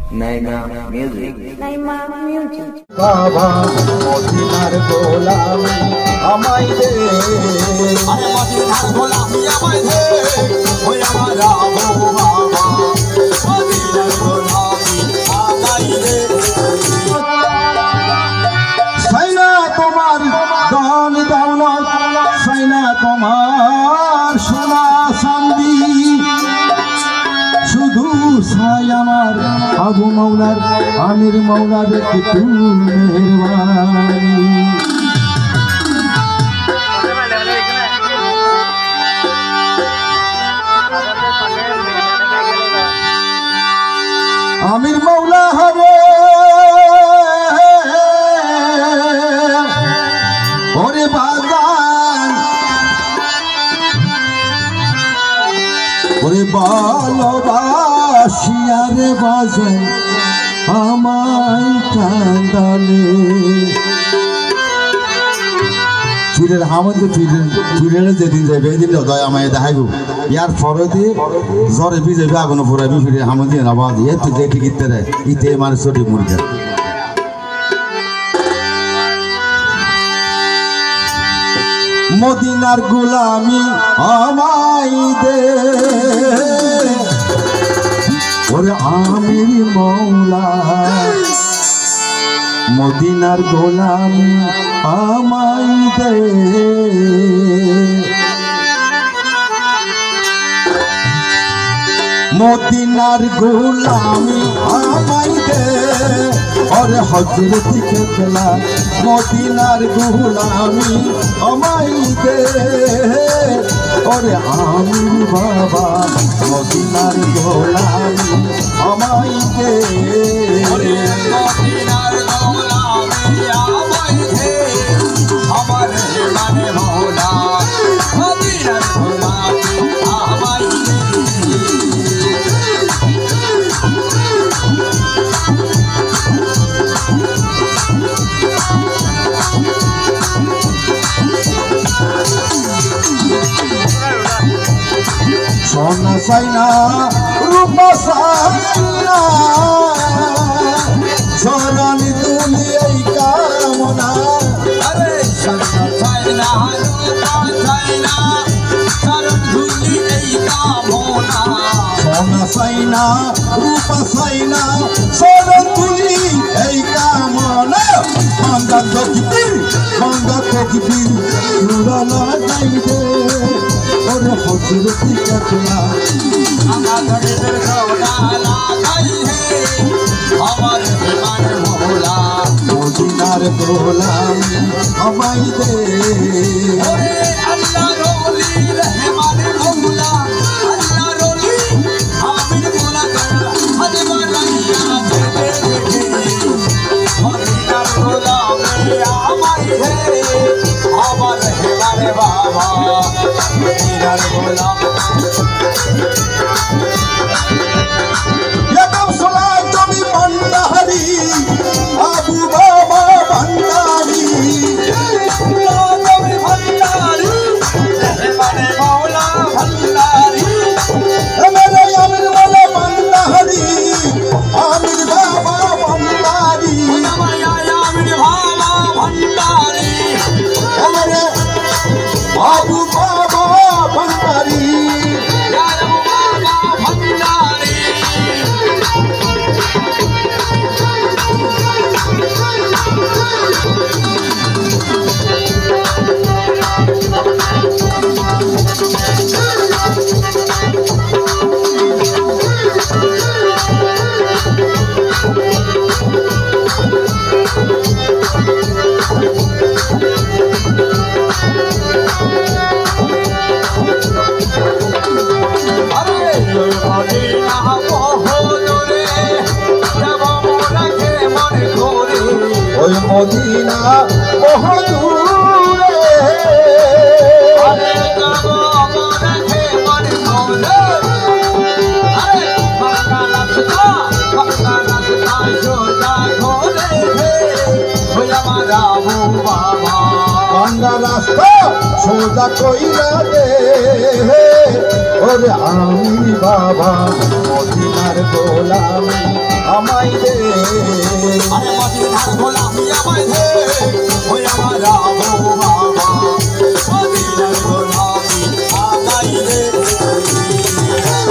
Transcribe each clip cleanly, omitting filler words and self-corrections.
Naima Music. Naima Music. Baba Modinar Golami Amai de Are Modinar Golami Amai de Hoy amara ho Baba Modinar Golami Amai de Saina tomar dan daulat Saina tomar সোনা চাঁদি শুধু সাই আমার আবু মাওলার আমির মাওলার একটু মেহেরবানি আমির মাওলা হবে ওরে বাজান ওরে ভালোবাসিয়ারে বাজান আমায় কান্দালে ফিরের হামদ ফিরের যেদিন যাবে এদিন দয়া আমায় দেখাইব ইয়ার ফরতে জ্বরে ভিজাইবে আগুন ফুরাবি ফিরে হামদ দিয়ে নাবা দিয়ে তুই যে টিকিট দেয় ইতে মার চটি মুরগা মদিনার গোলামি আমায় দে ওরে আমির মৌলা মদিনার গোলামি আমায় দে মদিনার গোলামি আমায় দে ওরে হযরত কেবলা মদিনার গোলামি আমায় দে ওরে আমির বাবা মদিনার গোলামি আমায় দে ওরে মদিনার গোলামি আমায় দে আমার মানে মওলা মদিনার গোলামি আমায় দে সোনা সাইনা রূপা সাইনা সরণি তুলি এই কামনা আরে সোনা সাইনা রূপা সাইনা সরণ তুলি এই কামনা সোনা সাইনা রূপা সাইনা সরণ তুলি এই কামনা মান্দা তকবীর নুরালা যাইবে ওরে হযরত কেবলা আমাদের রওনা লাগাই হে আমার বিমান মওলা মদিনার গোলামি আমায় দে ওরে আল্লাহর ওলি রহমান মওলা আল্লাহর ওলি আমির মোলা হাজে বানাইয়া দে মদিনার গোলামি আমায় দে আমার হেমারে বাবা মদিনার গোলামি একদম সোলাই তুমি ভান্ডারি আবু বাবা ভান্ডারি তুমি ভান্ডারি হেমারে মাওলা ভান্ডারি মেরে আমির মাওলা ভান্ডারি আমির বাবা ভান্ডারি আমির বাবা ভান্ডারি আমারে আবু বাবা ভান্ডারি আবু বাবা ভান্ডারি ওই মদিনা বহুদূরে আরে যাব মনে মনে মনে আরে বাংলা রাস্তা সোজা ঘরে ওই আমার আবু বাবা বাংলা রাস্তা সোজা কইরা দে ওরে আমি বাবা মদিনার ধার গোলামি আমায় দে আরে মদিনার গোলামি আমায় দে ওই আমার রামো বাবা মদিনার গোলামি আমায় দে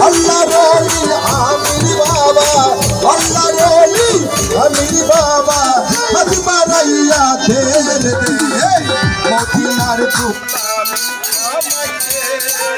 আল্লাহ রলি আমির বাবা আল্লাহ রলি আমির বাবা হাত মারাইয়া দে মদিনার গোলামি আমায় দে